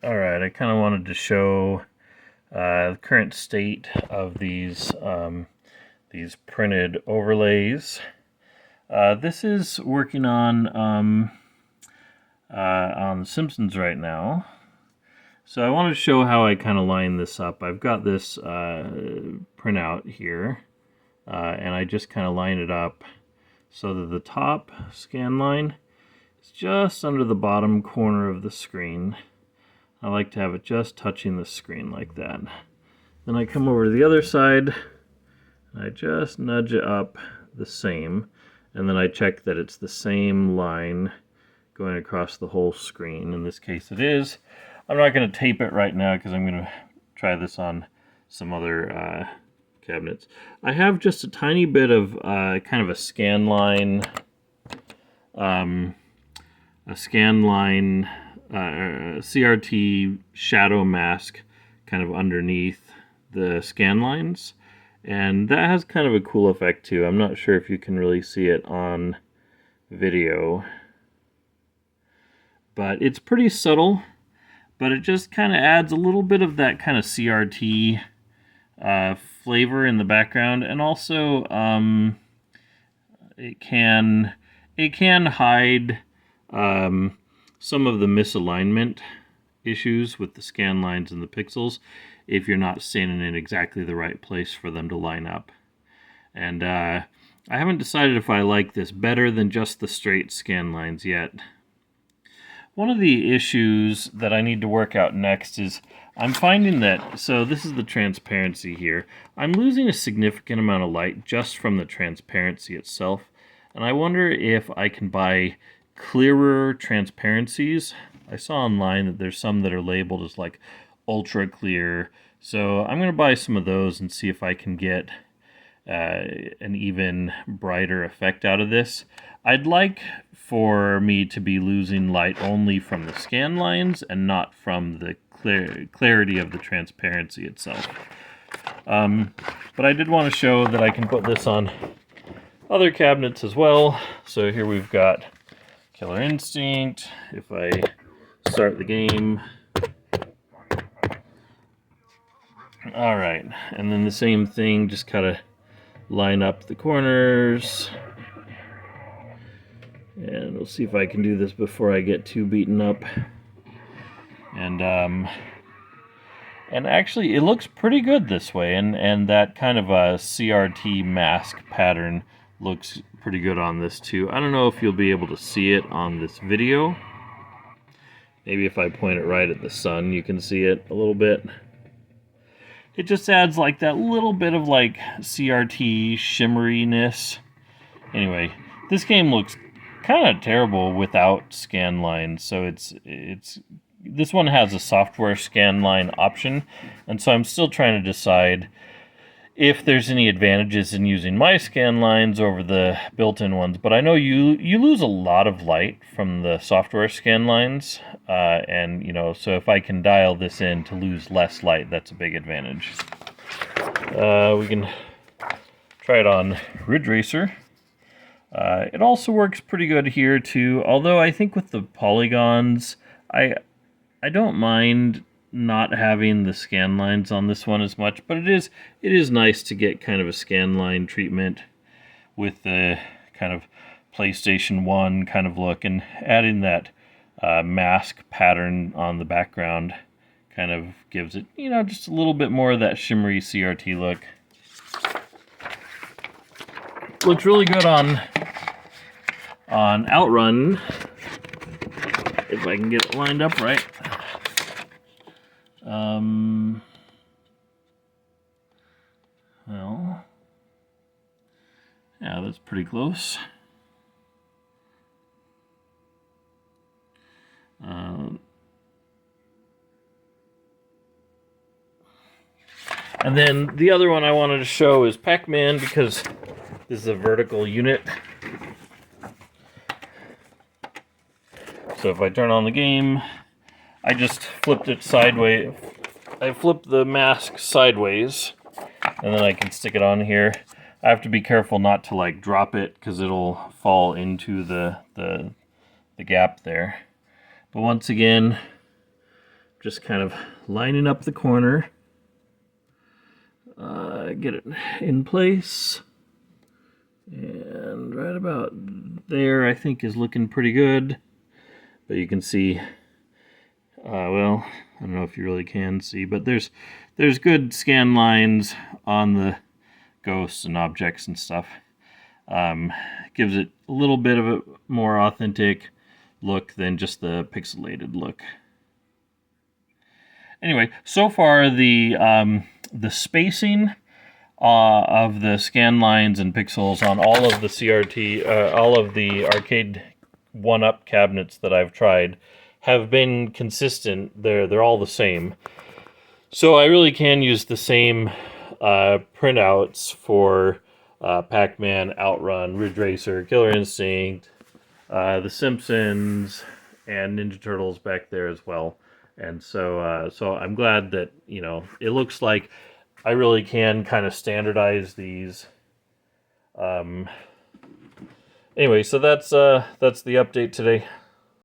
Alright, I kind of wanted to show the current state of these printed overlays. This is working on The Simpsons right now. So I wanted to show how I kind of line this up. I've got this printout here, and I just kind of line it up so that the top scan line is just under the bottom corner of the screen. I like to have it just touching the screen like that. Then I come over to the other side, and I just nudge it up the same, and then I check that it's the same line going across the whole screen. In this case it is. I'm not going to tape it right now because I'm going to try this on some other cabinets. I have just a tiny bit of kind of a scan line CRT shadow mask kind of underneath the scan lines, and that has kind of a cool effect too. I'm not sure if you can really see it on video, but it's pretty subtle, but it just kind of adds a little bit of that kind of CRT flavor in the background, and also it can hide some of the misalignment issues with the scan lines and the pixels if you're not standing in exactly the right place for them to line up. And I haven't decided if I like this better than just the straight scan lines yet. One of the issues that I need to work out next is I'm finding that, so this is the transparency here, I'm losing a significant amount of light just from the transparency itself, and I wonder if I can buy clearer transparencies. I saw online that there's some that are labeled as like ultra clear, so I'm going to buy some of those and see if I can get an even brighter effect out of this. I'd like for me to be losing light only from the scan lines and not from the clarity of the transparency itself. But I did want to show that I can put this on other cabinets as well. So here we've got Killer Instinct. If I start the game. Alright, and then the same thing, just kind of line up the corners. And we'll see if I can do this before I get too beaten up. And actually it looks pretty good this way, and that kind of a CRT mask pattern looks pretty good on this too. I don't know if you'll be able to see it on this video. Maybe if I point it right at the sun you can see it a little bit. It just adds like that little bit of like CRT shimmeriness. Anyway, this game looks kind of terrible without scan lines, so it's this one has a software scan line option, and so I'm still trying to decide if there's any advantages in using my scan lines over the built-in ones. But I know you lose a lot of light from the software scan lines, and you know, so if I can dial this in to lose less light, that's a big advantage. We can try it on Ridge Racer. It also works pretty good here too, although I think with the polygons, I don't mind not having the scan lines on this one as much, but it is nice to get kind of a scan line treatment with the kind of PlayStation 1 kind of look, and adding that mask pattern on the background kind of gives it, you know, just a little bit more of that shimmery CRT look. Looks really good on Outrun, if I can get it lined up right. Well, yeah, that's pretty close. And then the other one I wanted to show is Pac-Man, because this is a vertical unit. So if I turn on the game, I just flipped it sideways. I flipped the mask sideways, and then I can stick it on here. I have to be careful not to like drop it because it'll fall into the gap there. But once again, just kind of lining up the corner. Get it in place. And right about there, I think, is looking pretty good. But you can see, well, I don't know if you really can see, but there's good scan lines on the ghosts and objects and stuff. Gives it a little bit of a more authentic look than just the pixelated look. Anyway, so far the spacing of the scan lines and pixels on all of the CRT, all of the arcade one-up cabinets that I've tried have been consistent. They're all the same. So I really can use the same printouts for Pac-Man, Outrun, Ridge Racer, Killer Instinct, The Simpsons, and Ninja Turtles back there as well. And so so I'm glad that, you know, it looks like I really can kind of standardize these. Anyway, so that's the update today.